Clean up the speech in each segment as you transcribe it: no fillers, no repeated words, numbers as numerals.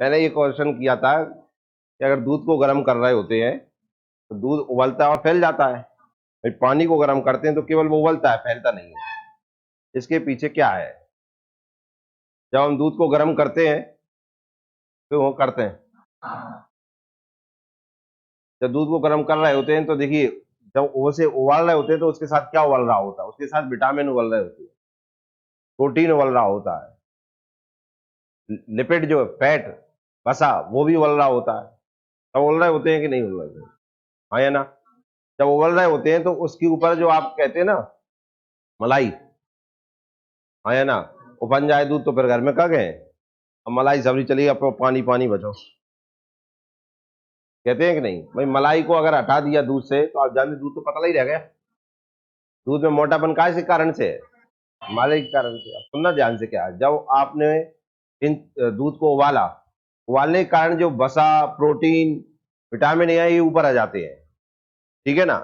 मैंने ये क्वेश्चन किया था कि अगर दूध को गर्म कर रहे होते हैं तो दूध उबलता है और फैल जाता है। भाई पानी को गर्म करते हैं तो केवल वो उबलता है, फैलता नहीं है। इसके पीछे क्या है? जब हम दूध को गर्म करते हैं तो वो करते हैं, जब दूध को गर्म कर रहे होते हैं तो देखिए, जब उसे उबाल रहे होते हैं तो उसके साथ क्या उबल रहा होता है? उसके साथ विटामिन उबल रहे होते हैं, प्रोटीन उबल रहा होता है, लिपिड जो फैट, वसा, वो भी उबल रहा होता है। तब उबल रहे होते हैं कि नहीं उबल रहे होते हैं? हाँ या ना? जब उबल रहे होते हैं तो उसके ऊपर जो आप कहते हैं ना मलाई, हाँ या ना, वो बन जाए दूध तो फिर घर में कह गए अब मलाई सब्जी चली, अब तो पानी पानी बचो, कहते हैं कि नहीं? भाई मलाई को अगर हटा दिया दूध से तो आप जानते दूध तो पतला ही रह गया। दूध में मोटापन का इसी कारण से है, मलाई के कारण से। अब सुनना ध्यान से, क्या है, जब आपने इन दूध को उबाला, उबालने के कारण जो वसा, प्रोटीन, विटामिन ए है, ये ऊपर आ जाते हैं, ठीक है ना?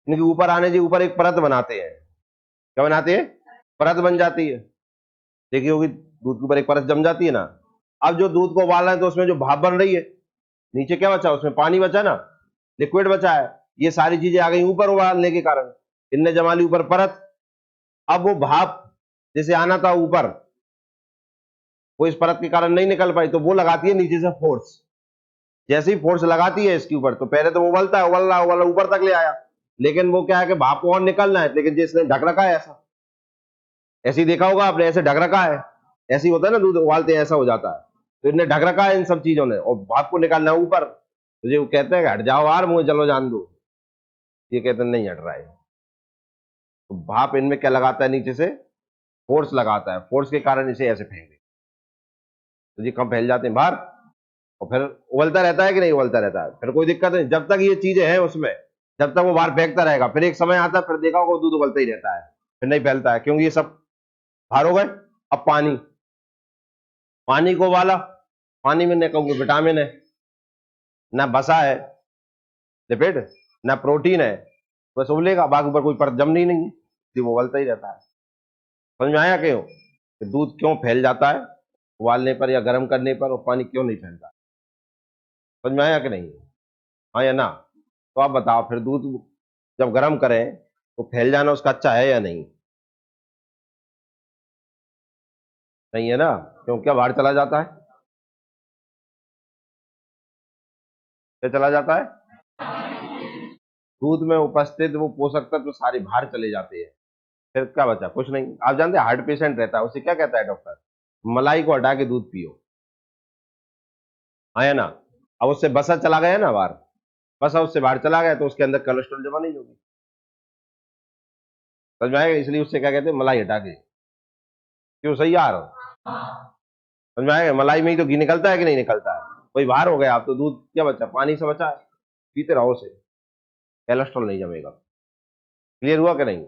इनके ऊपर आने से ऊपर एक परत बनाते हैं। क्या बनाते हैं? परत बन जाती है। देखिए होगी, दूध के ऊपर एक परत जम जाती है ना। अब जो दूध को उबाल रहे हैं तो उसमें जो भाप बन रही है, नीचे क्या बचा? उसमें पानी बचा ना, लिक्विड बचा है। ये सारी चीजें आ गई ऊपर उबालने के कारण, इनने जमा ली ऊपर परत। अब वो भाप जैसे आना था ऊपर, वो इस परत के कारण नहीं निकल पाई, तो वो लगाती है नीचे से फोर्स। जैसे ही फोर्स लगाती है इसके ऊपर, तो पहले तो वो उबलता है, उबल रहा ऊपर तक ले आया, लेकिन वो क्या है कि भाप को और निकलना है, लेकिन जिसने ढक रखा है ऐसा, ऐसे ही देखा होगा आपने, ऐसे ढक रखा है, ऐसे ही होता है ना, दूध उबालते हैं ऐसा हो जाता है। तो इनने ढक रखा है इन सब चीजों ने, और भाप को निकालना है ऊपर। तो ये कहते हैं कि हट जाओ यार, मुझे चलो जान दो। ये कहते हैं नहीं हट रहा है। तो भाप इनमें क्या लगाता है? नीचे से फोर्स लगाता है, फोर्स के कारण इसे ऐसे फेंक दे, तो ये कम फैल जाते हैं बाहर, और फिर उबलता रहता है कि नहीं उबलता रहता है, फिर कोई दिक्कत नहीं जब तक ये चीजें हैं उसमें, जब तक वो बाहर फेंकता रहेगा। फिर एक समय आता है, फिर देखा होगा दूध उबलता ही रहता है, फिर नहीं फैलता है, क्योंकि ये सब बाहर हो गए। अब पानी, पानी को उबाला, पानी में न कहूंगे विटामिन है, ना बसा है, लिपिड, ना प्रोटीन है, बस उबलेगा, बाकी ऊपर कोई परत जमनी नहीं है, इसलिए वो उबलता ही रहता है। समझ में आया क्यों कि दूध क्यों फैल जाता है उबालने पर या गर्म करने पर, और पानी क्यों नहीं फैलता? समझ में आया कि नहीं? हाँ या ना? तो आप बताओ, फिर दूध जब गर्म करें तो फैल जाना उसका अच्छा है या नहीं? नहीं है ना? क्यों, क्या बाहर चला जाता है? क्या चला जाता है? दूध में उपस्थित वो पोषक तत्व सारे बाहर चले जाते हैं। फिर क्या बचा? कुछ नहीं। आप जानते हैं हार्ट पेशेंट रहता है, उसे क्या कहता है डॉक्टर? मलाई को हटा के दूध पियो, हाँ या ना? अब उससे बसा चला गया ना बाहर, बसा उससे बाहर चला गया, तो उसके अंदर कोलेस्ट्रॉल जमा नहीं होगी। समझ में आएगा? इसलिए उससे क्या कहते हैं, मलाई हटा के। क्यों, सही आ रहा हो? समझ में आएगा? मलाई में ही तो घी निकलता है कि नहीं निकलता है? वही बाहर हो गया, आप तो दूध क्या बचा? पानी से बचा है, पीते रहो उसे, कोलेस्ट्रॉल नहीं जमेगा। क्लियर हुआ कि नहीं?